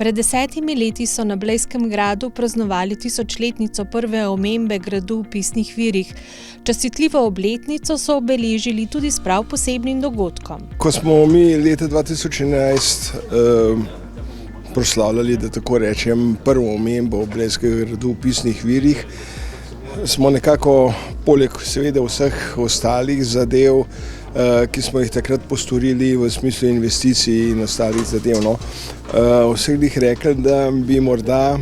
Pred 10 leti so na Blejskem gradu praznovali 1000-letnico prve omembe gradu v pisnih virih. Častitljivo obletnico so obeležili tudi s prav posebnim dogodkom. Ko smo mi leta 2011 proslavljali, da tako rečem, prvo omembo Blejskega gradu v pisnih virih, smo nekako poleg seveda vseh ostalih zadev, ki smo jih takrat postorili v smislu investicij in ostalih zadev, vseh jih rekli, da bi morda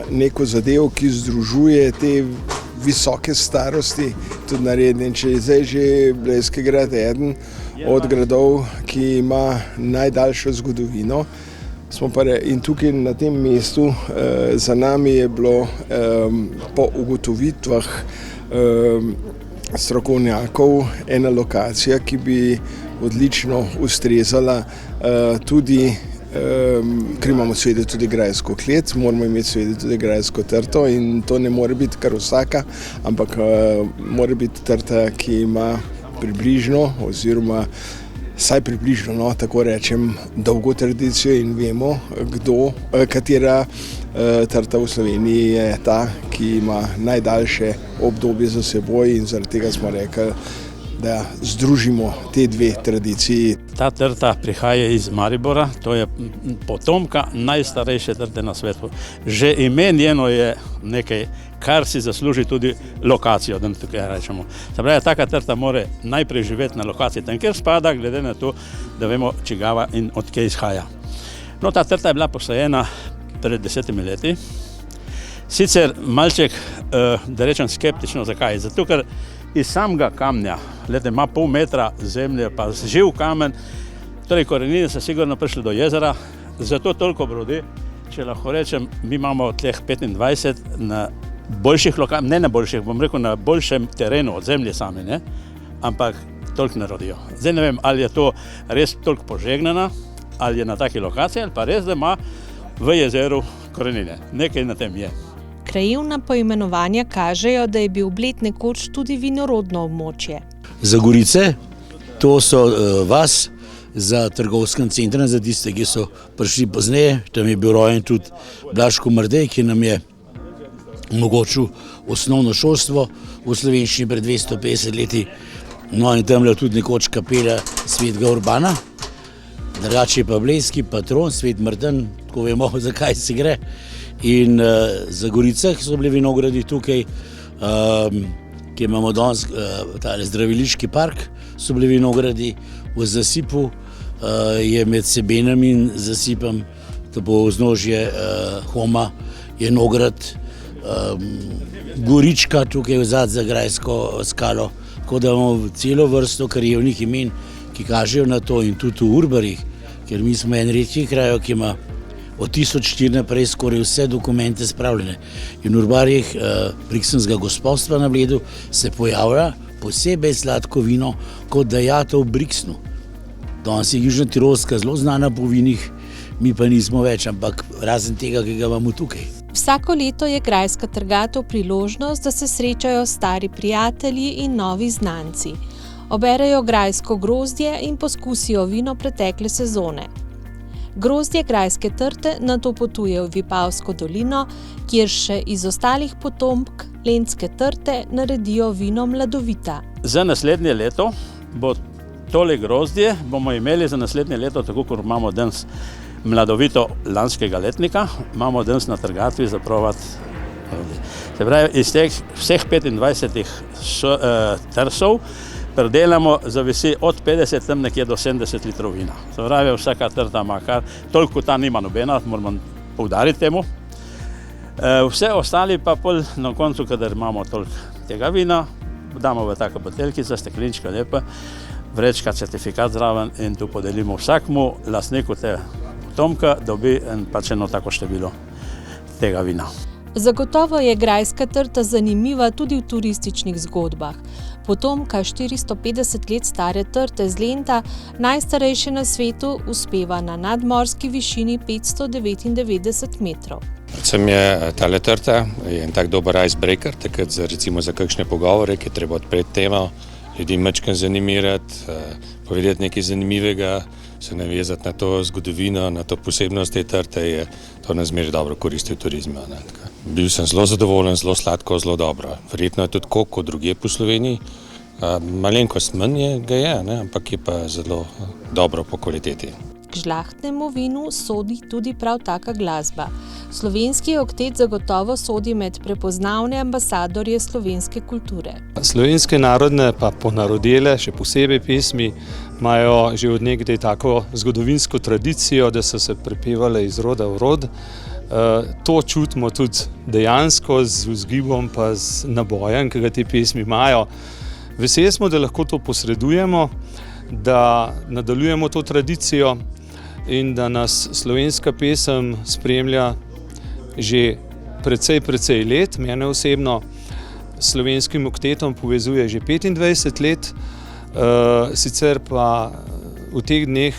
neko zadev, ki združuje te visoke starosti, tudi naredili. Če je zdaj že Blejski grad eden od gradov, ki ima najdaljšo zgodovino, in tukaj na tem mestu za nami je bilo po ugotovitvah strokovnjakov ena lokacija, ki bi odlično ustrezala tudi, ker imamo seveda tudi grajsko klet, moramo imeti seveda tudi grajsko trto in to ne more biti kar vsaka, ampak mora biti trta, ki ima približno oziroma vsaj približno, tako rečem, dolgo tradicijo in vemo, katera trta v Sloveniji je ta, ki ima najdaljše obdobje za seboj in zaradi tega smo rekli, da združimo te dve tradiciji. Ta trta prihaja iz Maribora, to je potomka najstarejše trte na svetu. Že ime njeno je nekaj, kar si zasluži tudi lokacijo, da tukaj rečemo. Se pravi, taka trta mora najprej živeti na lokaciji, tam kjer spada, glede na to, da vemo, čigava in od kje izhaja. No, ta trta je bila posajena pred 10 leti. Sicer malček, da rečem, skeptično, zakaj? Zato, ker iz samega kamnja, ima pol metra zemlje, pa živ kamen, torej korenine so sigurno prišli do jezera, zato toliko brodi, če lahko rečem, mi imamo tleh 25 na boljših lokacijah, ne na boljših, bom rekel na boljšem terenu od zemlje same, ne? Ampak toliko ne rodijo. Zdaj ne vem, ali je to res toliko požegnana, ali je na taki lokaciji, ali pa res, da ima v jezeru korenine. Nekaj na tem je. Krajevna poimenovanja kažejo, da je bil Bled nekoč tudi vinorodno območje. Za Gorice, to so vas, za trgovskem centru, za tiste, ki so prišli pozneje, tam je bil rojen tudi Blaž Komardej, ki nam je omogočil osnovno šolstvo v slovenščini pred 250 leti. No in tam je tudi nekoč kapela Svetega Urbana, drugače je pa blejski patron, Svet Martin, tako vemo, zakaj se gre. In za Goricah so bili vinogradi tukaj, ki imamo danes tale zdraviliški park, so bili vinogradi v zasipu, je med Sebenem in zasipom, to bo vznožje Homa, je nograd, Gorička tukaj vzad za grajsko skalo, tako da imamo celo vrsto krajevnih imen, ki kažejo na to, in tudi v Urbarjih, ker mi smo en redkih krajev, ki ima od 1004 naprej skoraj vse dokumente spravljene. In v Urbarjih Briksenskega gospodstva na Bledu se pojavlja posebej sladko vino kot dajatev v Briksnu. Danes je Južna Tirolska zelo znana po vinih, mi pa nismo več, ampak razen tega, ki ga imamo tukaj. Vsako leto je grajska trgatev priložnost, da se srečajo stari prijatelji in novi znanci. Oberejo grajsko grozdje in poskusijo vino pretekle sezone. Grozdje grajske trte nato potuje v Vipavsko dolino, kjer še iz ostalih potomk lenske trte naredijo vino Mladovita. Za naslednje leto bo tole grozdje bomo imeli za naslednje leto, tako kot imamo danes Mladovito lanskega letnika, imamo danes na trgatvi za provat. Se pravi, iz teh vseh 25 trsov predelamo zavisi od 50 tam nekje do 70 litrov vina. Se pravi, vsaka trta ima kar, toliko ta nima nobena, moramo poudariti temu. Vse ostali pa pol na koncu, kadar imamo toliko tega vina, damo v tako boteljico, steklinčka lepa, vrečka, certifikat zraven in tu podelimo vsakmu lastniku te potomka, dobi pač eno tako število tega vina. Zagotovo je grajska trta zanimiva tudi v turističnih zgodbah. Potomka 450 let stare trte z Lenta, najstarejše na svetu, uspeva na nadmorski višini 599 metrov. Predvsem je tale trta en tak dober icebreaker, takrat recimo za kakšne pogovore, ki je treba odpreti temo ljudi majčkeno zanimirati, povedati nekaj zanimivega, se navezati na to zgodovino, na to posebnost te trte, je to na zmeraj dobro koristi v turizmu. Bil sem zelo zadovoljen, zelo sladko, zelo dobro. Verjetno je tudi kot drugje po Sloveniji. Malenkost manj ga je, ampak je pa zelo dobro po kvaliteti. K žlahtnemu vinu sodi tudi prav taka glasba. Slovenski oktet zagotovo sodi med prepoznavne ambasadorje slovenske kulture. Slovenske narodne pa ponarodele, še posebej pesmi, imajo že od nekdaj tako zgodovinsko tradicijo, da so se prepevale iz roda v rod. To čutimo tudi dejansko z vzgibom pa z nabojem, ki ga te pesmi imajo. Veseli smo, da lahko to posredujemo, da nadaljujemo to tradicijo in da nas slovenska pesem spremlja že precej let. Mene osebno s slovenskim oktetom povezuje že 25 let, sicer pa v teh dneh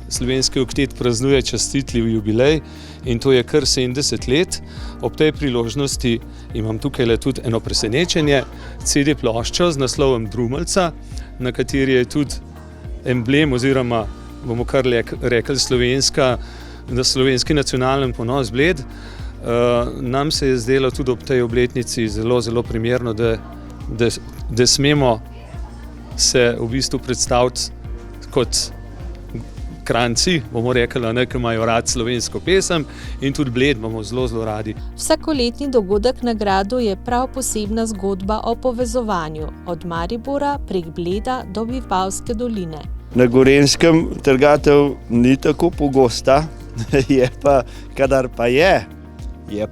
slovenski oktet praznuje častitljiv jubilej in to je kar 70 let. Ob tej priložnosti imam tukaj tudi eno presenečenje, CD ploščo z naslovom Drumeljca, na kateri je tudi emblem oziroma bomo kar rekli slovenski nacionalni ponos Bled. Nam se je zdelo tudi ob tej obletnici zelo primerno, da smemo se v bistvu predstaviti kot Kranjci, bomo rekli, ki imajo rad slovensko pesem in tudi Bled imamo zelo radi. Vsakoletni dogodek na gradu je prav posebna zgodba o povezovanju od Maribora prek Bleda do Vipavske doline. Na Gorenjskem trgatev ni tako pogosta, je pa, kadar pa je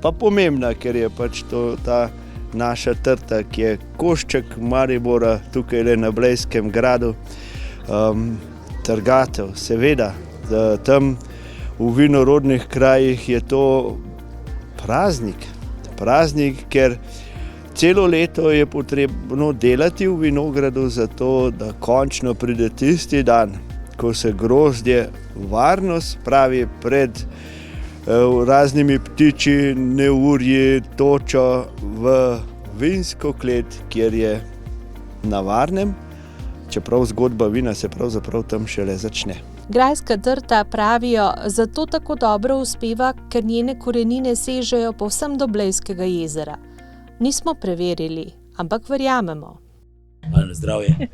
pa pomembna, ker je pač to ta naša trta, ki je košček Maribora tukaj le na Blejskem gradu. Trgatev, seveda, tam v vinorodnih krajih je to praznik, ker celo leto je potrebno delati v vinogradu zato, da končno pride tisti dan, ko se grozdje varno spravi pred raznimi ptiči, neurji, točo v vinsko klet, kjer je na varnem, čeprav zgodba vina se pravzaprav tam šele začne. Grajska trta, pravijo, zato tako dobro uspeva, ker njene korenine sežejo povsem do Blejskega jezera. Nismo preverili, ampak verjamemo. Na zdravje.